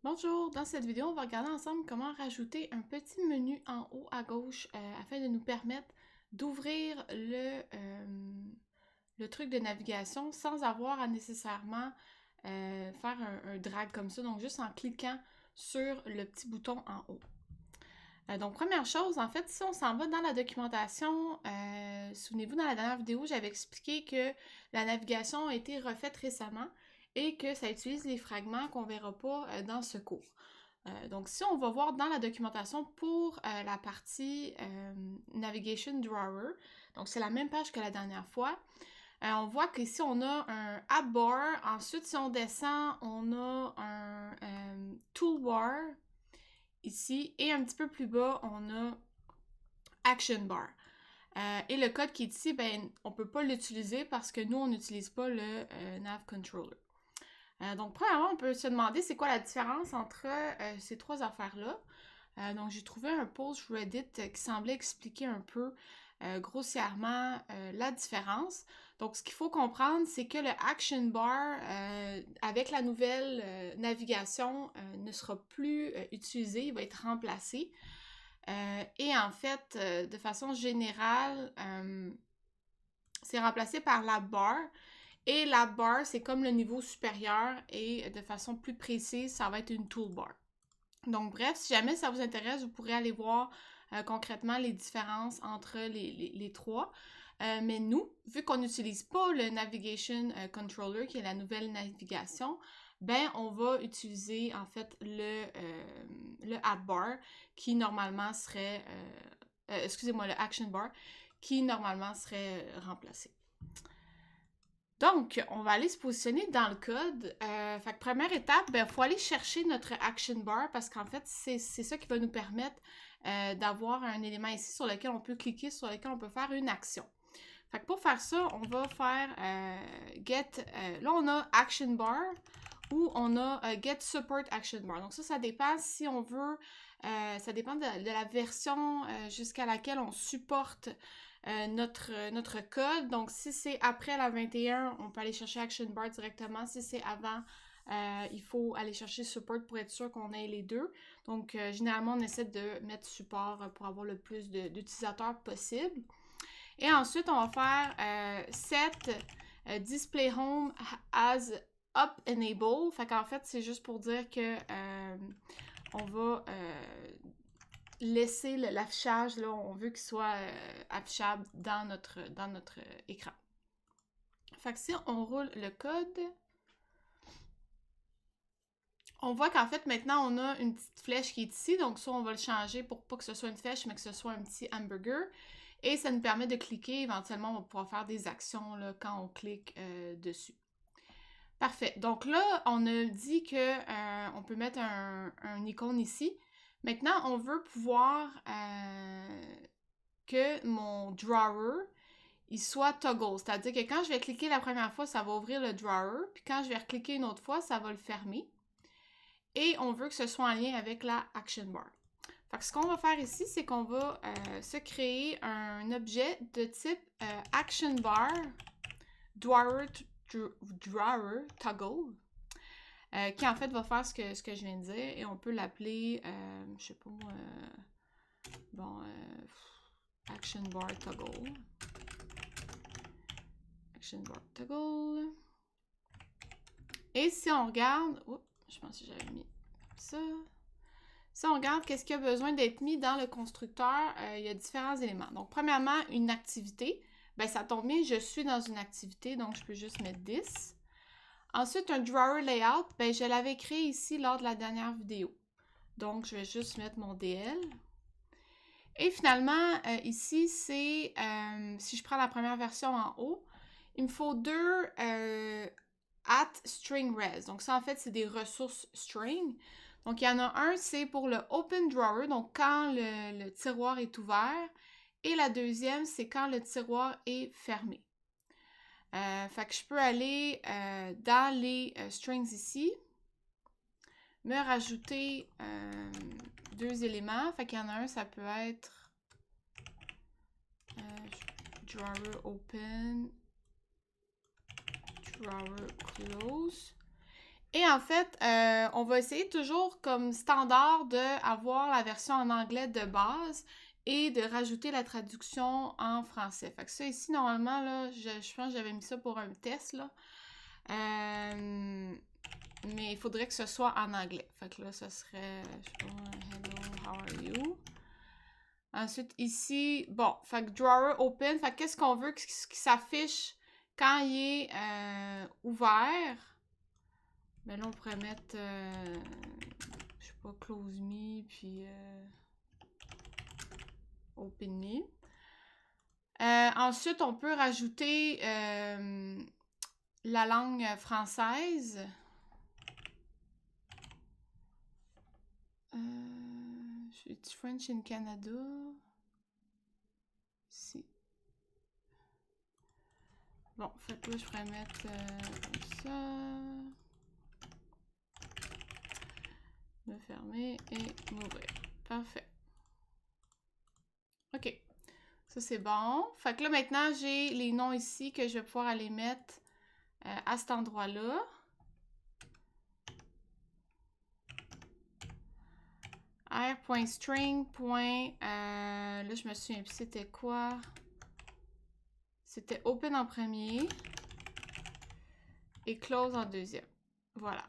Bonjour, dans cette vidéo, on va regarder ensemble comment rajouter un petit menu en haut à gauche afin de nous permettre d'ouvrir le truc de navigation sans avoir à nécessairement faire un drag comme ça, donc juste en cliquant sur le petit bouton en haut. Donc, première chose, en fait, si on s'en va dans la documentation, souvenez-vous, dans la dernière vidéo, j'avais expliqué que la navigation a été refaite récemment et que ça utilise les fragments qu'on ne verra pas dans ce cours. Donc, si on va voir dans la documentation pour la partie Navigation Drawer, donc c'est la même page que la dernière fois, on voit qu'ici on a un App Bar, ensuite si on descend, on a un Toolbar, ici, et un petit peu plus bas, on a Action Bar. Et le code qui est ici, ben, on ne peut pas l'utiliser parce que nous, on n'utilise pas le Nav Controller. Donc, premièrement, on peut se demander c'est quoi la différence entre ces trois affaires-là. Donc, j'ai trouvé un post Reddit qui semblait expliquer un peu grossièrement la différence. Donc, ce qu'il faut comprendre, c'est que le Action Bar, avec la nouvelle navigation, ne sera plus utilisé, il va être remplacé. Et en fait, de façon générale, c'est remplacé par la bar. Et la bar, c'est comme le niveau supérieur et de façon plus précise, ça va être une toolbar. Donc bref, si jamais ça vous intéresse, vous pourrez aller voir concrètement les différences entre les trois. Mais nous, vu qu'on n'utilise pas le Navigation Controller, qui est la nouvelle navigation, ben on va utiliser en fait le App Bar, qui normalement serait, excusez-moi, le Action Bar, qui normalement serait remplacé. Donc, on va aller se positionner dans le code. Fait que première étape, il faut aller chercher notre action bar parce qu'en fait, c'est ça qui va nous permettre d'avoir un élément ici sur lequel on peut cliquer, sur lequel on peut faire une action. Fait que pour faire ça, on va faire get, là on a action bar ou on a get support action bar. Donc ça dépend si on veut, ça dépend de la version jusqu'à laquelle on supporte notre code. Donc, si c'est après la 21, on peut aller chercher Action Bar directement. Si c'est avant, il faut aller chercher Support pour être sûr qu'on ait les deux. Donc, généralement, on essaie de mettre support pour avoir le plus d'utilisateurs possible. Et ensuite, on va faire Set Display Home as Up Enable. Fait qu'en fait, c'est juste pour dire que on va laisser l'affichage, là, on veut qu'il soit affichable dans notre écran. Fait que si on roule le code, on voit qu'en fait, maintenant, on a une petite flèche qui est ici. Donc ça, on va le changer pour pas que ce soit une flèche, mais que ce soit un petit hamburger. Et ça nous permet de cliquer. Éventuellement, on va pouvoir faire des actions là, quand on clique dessus. Parfait. Donc là, on a dit que on peut mettre un icône ici. Maintenant, on veut pouvoir que mon drawer, il soit toggle. C'est-à-dire que quand je vais cliquer la première fois, ça va ouvrir le drawer. Puis quand je vais recliquer une autre fois, ça va le fermer. Et on veut que ce soit en lien avec la action bar. Fait que ce qu'on va faire ici, c'est qu'on va se créer un objet de type action bar drawer toggle. Qui en fait va faire ce que je viens de dire et on peut l'appeler, je sais pas moi, action bar toggle. Action bar toggle. Et si on regarde, oups, je pense que j'avais mis ça. Si on regarde qu'est-ce qui a besoin d'être mis dans le constructeur, il y a différents éléments. Donc, premièrement, une activité. Ben, ça tombe bien, je suis dans une activité, donc je peux juste mettre 10. Ensuite, un drawer layout, ben, je l'avais créé ici lors de la dernière vidéo. Donc, je vais juste mettre mon DL. Et finalement, ici, c'est, si je prends la première version en haut, il me faut deux at string res. Donc ça, en fait, c'est des ressources string. Donc, il y en a un, c'est pour le open drawer, donc quand le tiroir est ouvert. Et la deuxième, c'est quand le tiroir est fermé. Fait que je peux aller dans les strings ici, me rajouter deux éléments. Fait qu'il y en a un, ça peut être drawer open, drawer close. Et en fait, on va essayer toujours comme standard d'avoir la version en anglais de base et de rajouter la traduction en français. Fait que ça ici, normalement, là, je pense que j'avais mis ça pour un test, là. Mais il faudrait que ce soit en anglais. Fait que là, ça serait, je sais pas, hello, how are you? Ensuite, ici, bon, fait que drawer open. Fait que qu'est-ce qu'on veut qui s'affiche quand il est ouvert? Ben là, on pourrait mettre, je sais pas, close me, puis open me. Ensuite, on peut rajouter la langue française. It's French in Canada. Si. Bon, fait que là, je pourrais mettre comme ça. Me fermer et m'ouvrir. Parfait. OK. Ça, c'est bon. Fait que là, maintenant, j'ai les noms ici que je vais pouvoir aller mettre à cet endroit-là. R.string. Là, je me souviens plus c'était quoi. C'était open en premier et close en deuxième. Voilà.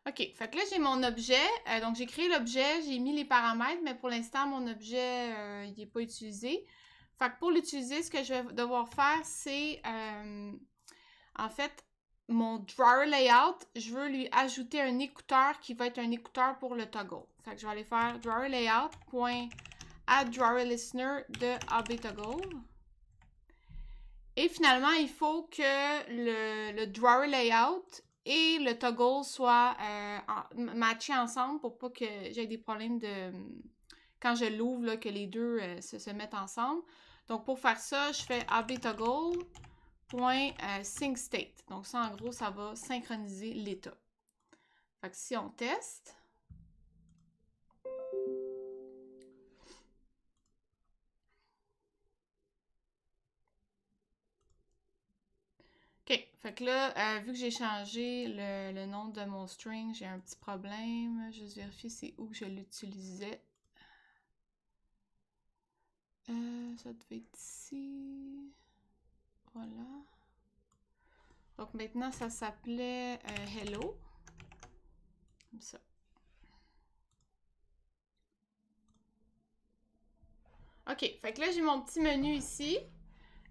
OK, fait que là, j'ai mon objet. Donc, j'ai créé l'objet, j'ai mis les paramètres, mais pour l'instant, mon objet, il n'est pas utilisé. Fait que pour l'utiliser, ce que je vais devoir faire, c'est, en fait, mon drawer layout, je veux lui ajouter un écouteur qui va être un écouteur pour le toggle. Fait que je vais aller faire drawer layout.add drawer listener de AB toggle. Et finalement, il faut que le drawer layout et le toggle soient matchés ensemble pour pas que j'aie des problèmes de... Quand je l'ouvre, que les deux se mettent ensemble. Donc, pour faire ça, je fais AB toggle.sync state. Donc, ça, en gros, ça va synchroniser l'état. Fait que si on teste... OK. Fait que là, vu que j'ai changé le nom de mon string, j'ai un petit problème. Juste vérifier c'est où que je l'utilisais. Ça devait être ici. Voilà. Donc maintenant, ça s'appelait Hello. Comme ça. OK. Fait que là, j'ai mon petit menu ici.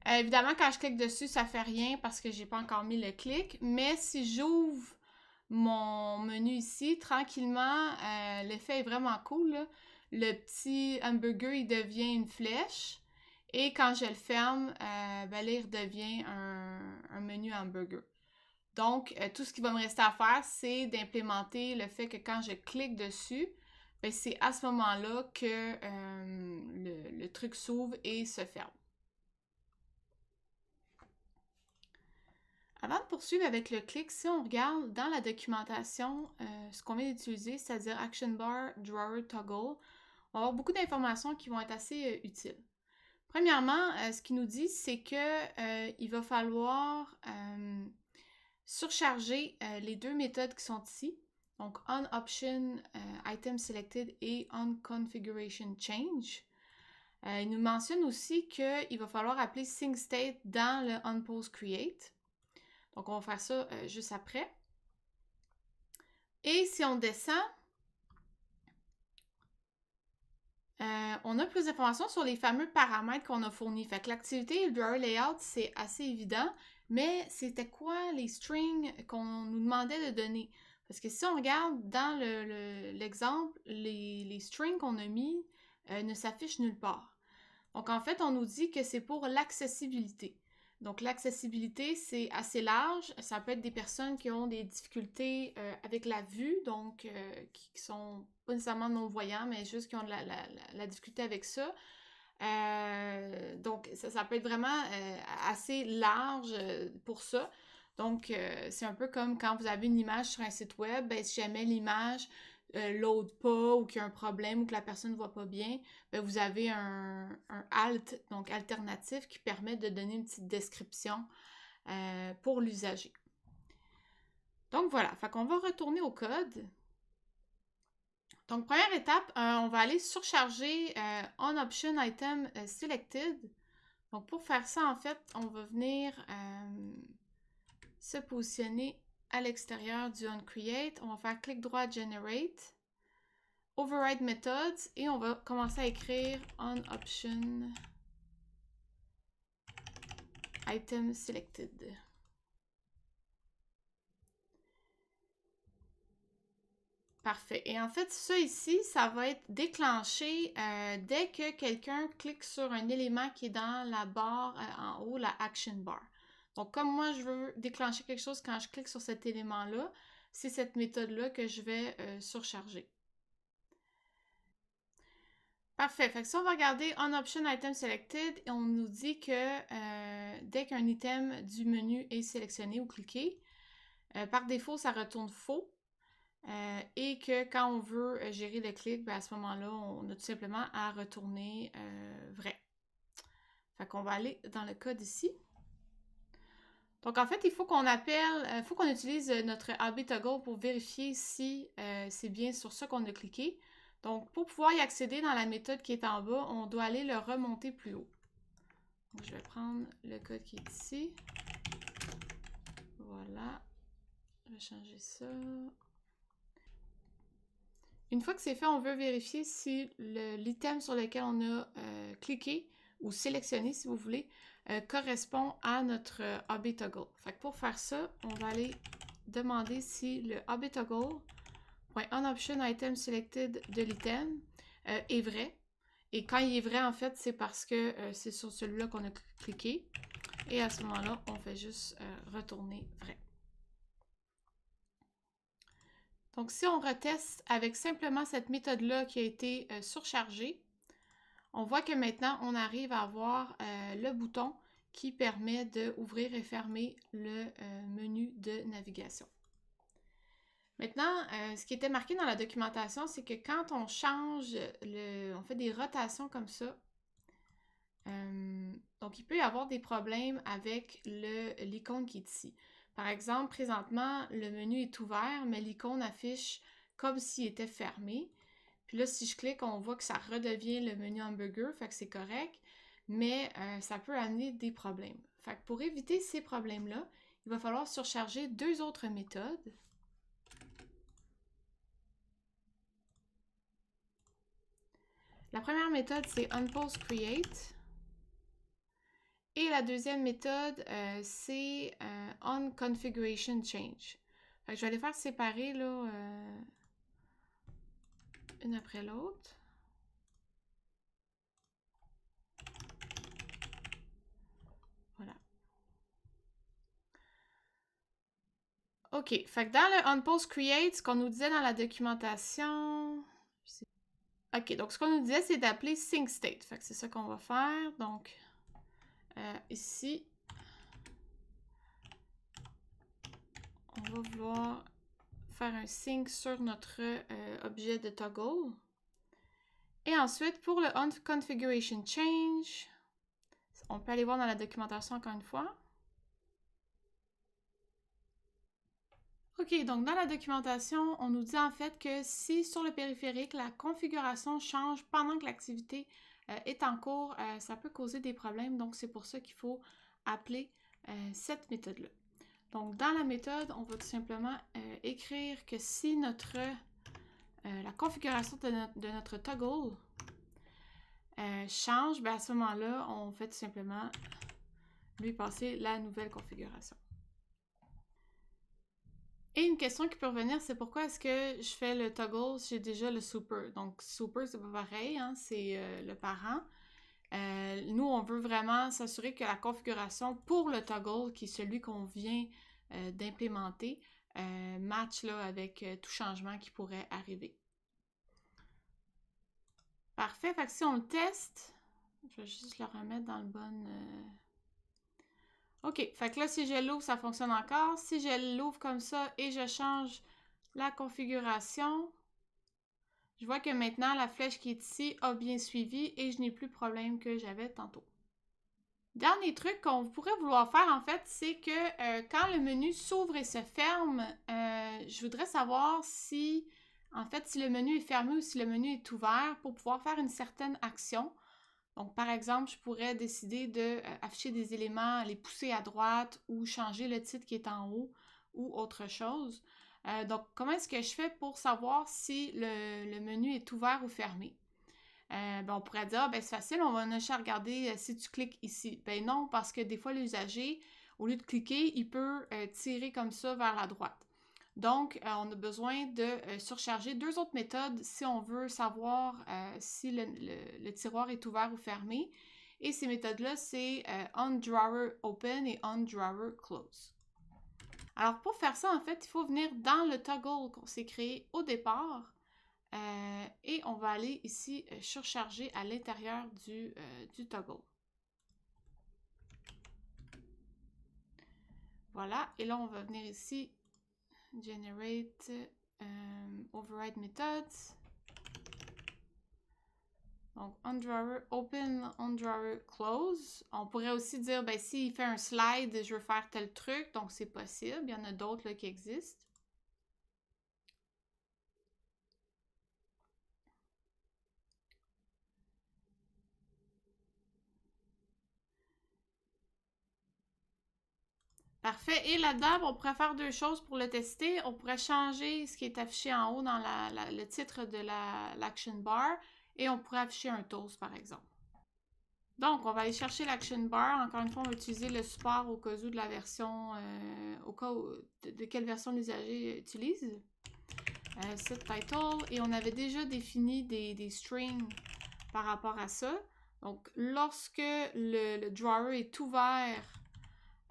Évidemment, quand je clique dessus, ça fait rien parce que j'ai pas encore mis le clic. Mais si j'ouvre mon menu ici, tranquillement, l'effet est vraiment cool, là. Le petit hamburger, il devient une flèche. Et quand je le ferme, ben là, il redevient un menu hamburger. Donc, tout ce qui va me rester à faire, c'est d'implémenter le fait que quand je clique dessus, ben c'est à ce moment-là que le truc s'ouvre et se ferme. Avant de poursuivre avec le clic, si on regarde dans la documentation ce qu'on vient d'utiliser, c'est-à-dire Action Bar, Drawer, Toggle, on va avoir beaucoup d'informations qui vont être assez utiles. Premièrement, ce qu'il nous dit, c'est qu'il va falloir surcharger les deux méthodes qui sont ici, donc onOption item selected et onConfiguration change. Il nous mentionne aussi qu'il va falloir appeler SyncState dans le onPoseCreate. Donc, on va faire ça juste après. Et si on descend, on a plus d'informations sur les fameux paramètres qu'on a fournis. Fait que l'activité et le drawer layout, c'est assez évident, mais c'était quoi les strings qu'on nous demandait de donner? Parce que si on regarde dans l'exemple, les strings qu'on a mis ne s'affichent nulle part. Donc, en fait, on nous dit que c'est pour l'accessibilité. Donc, l'accessibilité, c'est assez large. Ça peut être des personnes qui ont des difficultés avec la vue, donc qui sont pas nécessairement non-voyants, mais juste qui ont la difficulté avec ça. Donc, ça peut être vraiment assez large pour ça. Donc, c'est un peu comme quand vous avez une image sur un site web, ben, si jamais l'image load pas ou qu'il y a un problème ou que la personne ne voit pas bien, ben, vous avez un alt, donc alternatif, qui permet de donner une petite description pour l'usager. Donc Donc voilà, fait qu'on va retourner au code. Donc première étape, on va aller surcharger on option item selected. Donc pour faire ça, en fait, on va venir se positionner à l'extérieur du onCreate. On va faire clic droit generate, override methods et on va commencer à écrire on option item selected. Parfait. Et en fait, ça ici, ça va être déclenché dès que quelqu'un clique sur un élément qui est dans la barre en haut, la action bar. Donc, comme moi, je veux déclencher quelque chose quand je clique sur cet élément-là, c'est cette méthode-là que je vais surcharger. Parfait. Fait que si on va regarder on option item selected, on nous dit que dès qu'un item du menu est sélectionné ou cliqué, par défaut, ça retourne faux. Et que quand on veut gérer le clic, ben à ce moment-là, on a tout simplement à retourner vrai. Fait qu'on va aller dans le code ici. Donc en fait, il faut qu'on utilise notre AB Toggle pour vérifier si c'est bien sur ça qu'on a cliqué. Donc pour pouvoir y accéder dans la méthode qui est en bas, on doit aller le remonter plus haut. Donc, je vais prendre le code qui est ici. Voilà. Je vais changer ça. Une fois que c'est fait, on veut vérifier si l'item sur lequel on a cliqué ou sélectionné, si vous voulez, correspond à notre AB Toggle. Fait que pour faire ça, on va aller demander si le AB Toggle.onOptionItemSelected de l'item est vrai. Et quand il est vrai, en fait, c'est parce que c'est sur celui-là qu'on a cliqué. Et à ce moment-là, on fait juste retourner vrai. Donc, si on reteste avec simplement cette méthode-là qui a été surchargée, on voit que maintenant, on arrive à avoir le bouton qui permet d'ouvrir et fermer le menu de navigation. Maintenant, ce qui était marqué dans la documentation, c'est que quand on change, on fait des rotations comme ça, donc il peut y avoir des problèmes avec l'icône qui est ici. Par exemple, présentement, le menu est ouvert, mais l'icône affiche comme s'il était fermé. Puis là, si je clique, on voit que ça redevient le menu hamburger, fait que c'est correct, mais ça peut amener des problèmes. Fait que pour éviter ces problèmes-là, il va falloir surcharger deux autres méthodes. La première méthode, c'est onPoseCreate. Et la deuxième méthode, c'est onConfigurationChange. Fait que je vais les faire séparer là, une après l'autre. Voilà. OK. Fait que dans le onPoseCreate, ce qu'on nous disait dans la documentation... OK, donc ce qu'on nous disait, c'est d'appeler SyncState. Fait que c'est ça qu'on va faire. Donc, ici, on va vouloir faire un sync sur notre objet de toggle. Et ensuite, pour le onConfigurationChange, on peut aller voir dans la documentation encore une fois. OK, donc dans la documentation, on nous dit en fait que si sur le périphérique, la configuration change pendant que l'activité est en cours, ça peut causer des problèmes. Donc, c'est pour ça qu'il faut appeler cette méthode-là. Donc, dans la méthode, on va tout simplement écrire que si la configuration de notre toggle change, ben à ce moment-là, on fait tout simplement lui passer la nouvelle configuration. Et une question qui peut revenir, c'est pourquoi est-ce que je fais le toggle si j'ai déjà le super? Donc, super, c'est pas pareil, hein, c'est le parent. Nous, on veut vraiment s'assurer que la configuration pour le toggle, qui est celui qu'on vient d'implémenter, match là, avec tout changement qui pourrait arriver. Parfait, fait que si on le teste, je vais juste le remettre dans le bon... OK, fait que là, si je l'ouvre, ça fonctionne encore. Si je l'ouvre comme ça et je change la configuration, je vois que maintenant, la flèche qui est ici a bien suivi et je n'ai plus le problème que j'avais tantôt. Dernier truc qu'on pourrait vouloir faire, en fait, c'est que quand le menu s'ouvre et se ferme, je voudrais savoir si, en fait, si le menu est fermé ou si le menu est ouvert pour pouvoir faire une certaine action. Donc, par exemple, je pourrais décider d'afficher des éléments, les pousser à droite ou changer le titre qui est en haut ou autre chose. Donc, comment est-ce que je fais pour savoir si le menu est ouvert ou fermé? On pourrait dire, ben, c'est facile, on va juste regarder si tu cliques ici. Ben non, parce que des fois, l'usager, au lieu de cliquer, il peut tirer comme ça vers la droite. Donc, on a besoin de surcharger deux autres méthodes si on veut savoir si le tiroir est ouvert ou fermé. Et ces méthodes-là, c'est onDrawerOpen et onDrawerClose. Alors, pour faire ça, en fait, il faut venir dans le toggle qu'on s'est créé au départ. Et on va aller ici surcharger à l'intérieur du toggle. Voilà, et là on va venir ici, generate override methods. Donc onDrawer open, onDrawer close. On pourrait aussi dire, ben s'il fait un slide, je veux faire tel truc, donc c'est possible. Il y en a d'autres qui existent. Parfait. Et là-dedans, on pourrait faire deux choses pour le tester. On pourrait changer ce qui est affiché en haut dans le titre de l'action bar et on pourrait afficher un toast, par exemple. Donc, on va aller chercher l'action bar. Encore une fois, on va utiliser le support au cas où de la version, au cas où, de quelle version l'usager utilise. Set title. Et on avait déjà défini des strings par rapport à ça. Donc, lorsque le drawer est ouvert,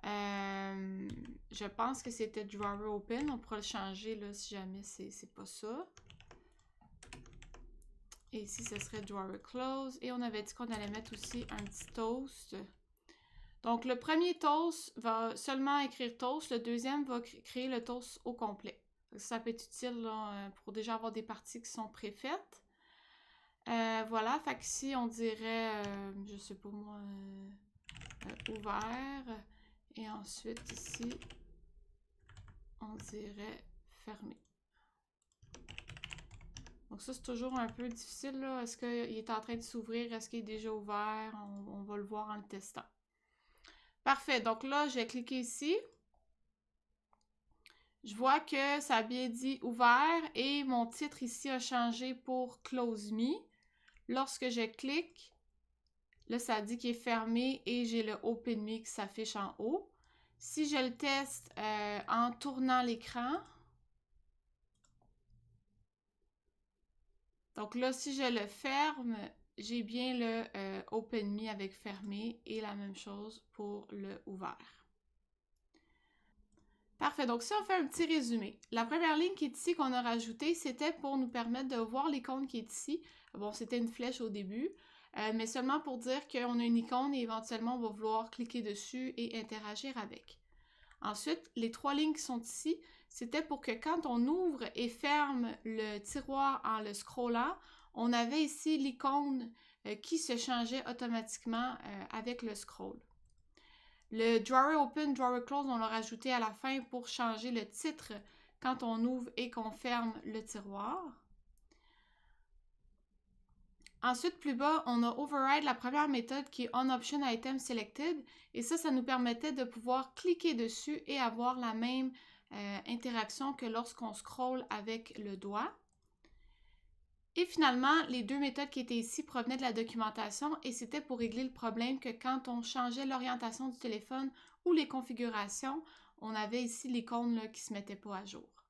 je pense que c'était drawer open. On pourra le changer là, si jamais c'est pas ça. Et ici, ce serait drawer close. Et on avait dit qu'on allait mettre aussi un petit toast. Donc, le premier toast va seulement écrire toast. Le deuxième va créer le toast au complet. Ça peut être utile là, pour déjà avoir des parties qui sont préfaites. Voilà, fait que ici, on dirait, je sais pas moi, ouvert. Et ensuite, ici, on dirait fermé. Donc ça, c'est toujours un peu difficile, là. Est-ce qu'il est en train de s'ouvrir? Est-ce qu'il est déjà ouvert? On va le voir en le testant. Parfait. Donc là, je vais cliquer ici. Je vois que ça a bien dit ouvert et mon titre ici a changé pour Close Me. Lorsque je clique, là, ça dit qu'il est fermé et j'ai le Open Me qui s'affiche en haut. Si je le teste en tournant l'écran, donc là, si je le ferme, j'ai bien le Open Me avec fermé et la même chose pour le ouvert. Parfait, donc si on fait un petit résumé. La première ligne qui est ici qu'on a rajoutée, c'était pour nous permettre de voir l'icône qui est ici. Bon, c'était une flèche au début, mais seulement pour dire qu'on a une icône et éventuellement on va vouloir cliquer dessus et interagir avec. Ensuite, les trois lignes qui sont ici, c'était pour que quand on ouvre et ferme le tiroir en le scrollant, on avait ici l'icône qui se changeait automatiquement avec le scroll. Le Drawer Open, Drawer Close, on l'a rajouté à la fin pour changer le titre quand on ouvre et qu'on ferme le tiroir. Ensuite, plus bas, on a Override, la première méthode qui est onOptionItemSelected. Et ça nous permettait de pouvoir cliquer dessus et avoir la même interaction que lorsqu'on scrolle avec le doigt. Et finalement, les deux méthodes qui étaient ici provenaient de la documentation et c'était pour régler le problème que quand on changeait l'orientation du téléphone ou les configurations, on avait ici l'icône qui ne se mettait pas à jour.